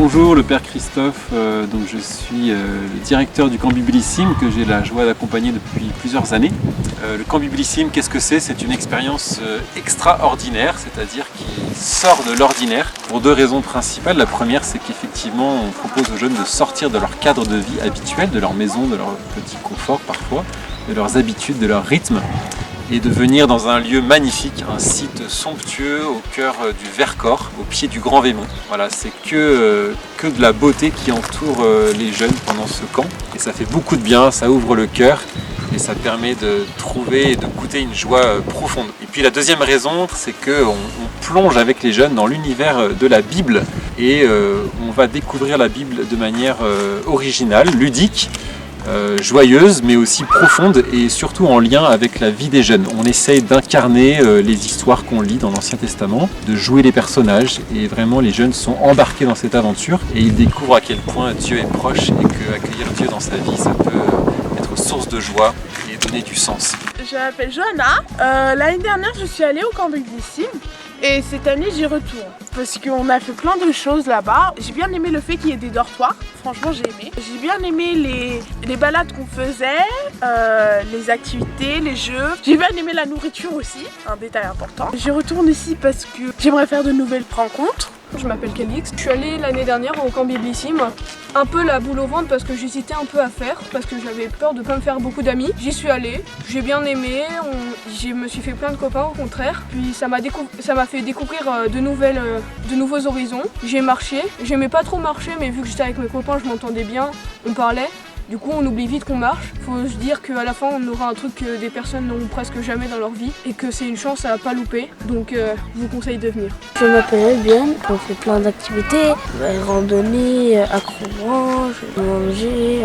Bonjour, le Père Christophe, donc je suis le directeur du camp Biblissime que j'ai la joie d'accompagner depuis plusieurs années. Le camp Biblissime, qu'est-ce que c'est? C'est une expérience extraordinaire, c'est-à-dire qui sort de l'ordinaire pour deux raisons principales. La première, c'est qu'effectivement on propose aux jeunes de sortir de leur cadre de vie habituel, de leur maison, de leur petit confort parfois, de leurs habitudes, de leur rythme, et de venir dans un lieu magnifique, un site somptueux au cœur du Vercors, au pied du Grand Vémont. Voilà, c'est que de la beauté qui entoure les jeunes pendant ce camp. Et ça fait beaucoup de bien, ça ouvre le cœur et ça permet de trouver et de goûter une joie profonde. Et puis la deuxième raison, c'est qu'on plonge avec les jeunes dans l'univers de la Bible et on va découvrir la Bible de manière originale, ludique, joyeuse mais aussi profonde et surtout en lien avec la vie des jeunes. On essaye d'incarner les histoires qu'on lit dans l'Ancien Testament, de jouer les personnages et vraiment les jeunes sont embarqués dans cette aventure et ils découvrent à quel point Dieu est proche et qu'accueillir Dieu dans sa vie ça peut être source de joie et donner du sens. Je m'appelle Johanna, l'année dernière je suis allée au camp Biblissime et cette année j'y retourne parce qu'on a fait plein de choses là-bas. J'ai bien aimé le fait qu'il y ait des dortoirs, franchement j'ai aimé. J'ai bien aimé les balades qu'on faisait, les activités, les jeux. J'ai bien aimé la nourriture aussi, un détail important. J'y retourne ici parce que j'aimerais faire de nouvelles rencontres. Je m'appelle Calix, je suis allée l'année dernière au camp Biblissime, un peu la boule au ventre parce que j'hésitais un peu à faire, parce que j'avais peur de ne pas me faire beaucoup d'amis. J'y suis allée, j'ai bien aimé, je me suis fait plein de copains au contraire, puis ça m'a fait découvrir de nouveaux horizons. J'ai marché, j'aimais pas trop marcher mais vu que j'étais avec mes copains je m'entendais bien, on parlait. Du coup, on oublie vite qu'on marche. Faut se dire qu'à la fin, on aura un truc que des personnes n'auront presque jamais dans leur vie et que c'est une chance à pas louper. Donc, je vous conseille de venir. Je m'appelle Bien, on fait plein d'activités, randonnée, accrobranche, manger,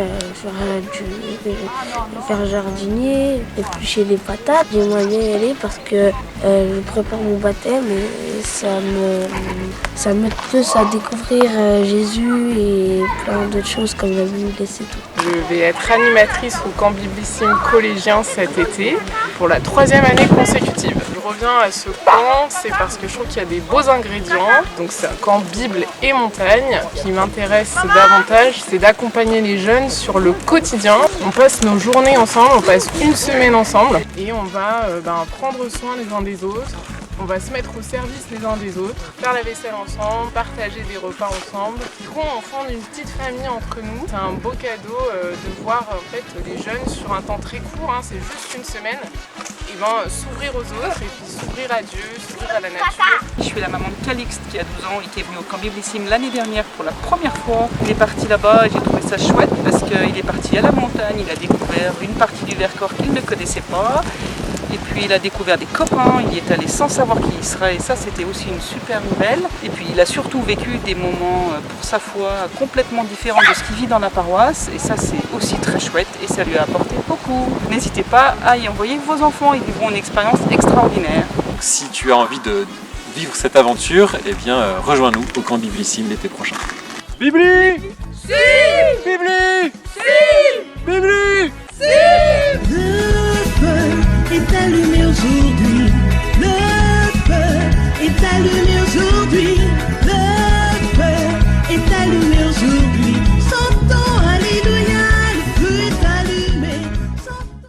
faire jardinier, éplucher les patates. J'aimerais bien y aller parce que je prépare mon baptême et ça m'aide plus à découvrir Jésus et plein d'autres choses comme la Bible et c'est tout. Je vais être animatrice au camp Biblissime collégien cet été pour la 3e année consécutive. Je reviens à ce camp, c'est parce que je trouve qu'il y a des beaux ingrédients. Donc c'est un camp Bible et montagne. Ce qui m'intéresse davantage, c'est d'accompagner les jeunes sur le quotidien. On passe nos journées ensemble, on passe une semaine ensemble et on va prendre soin les uns des autres. On va se mettre au service les uns des autres, faire la vaisselle ensemble, partager des repas ensemble. Du coup, on fonde une petite famille entre nous. C'est un beau cadeau de voir en fait les jeunes sur un temps très court, c'est juste une semaine, et s'ouvrir aux autres et puis s'ouvrir à Dieu, s'ouvrir à la nature. Je suis la maman de Calixte qui a 12 ans et qui est venue au camp Biblissime l'année dernière pour la première fois. Il est parti là-bas et j'ai trouvé ça chouette parce qu'il est parti à la montagne, il a découvert une partie du Vercors qu'il ne connaissait pas. Et puis il a découvert des copains, il y est allé sans savoir qui il serait et ça c'était aussi une super nouvelle. Et puis il a surtout vécu des moments pour sa foi complètement différents de ce qu'il vit dans la paroisse et ça c'est aussi très chouette et ça lui a apporté beaucoup. N'hésitez pas à y envoyer vos enfants, ils vivront une expérience extraordinaire. Donc, si tu as envie de vivre cette aventure, eh bien rejoins-nous au camp Biblissime l'été prochain. Bibli! Si! Bibli! Si! Bibli! Si! est allumé aujourd'hui.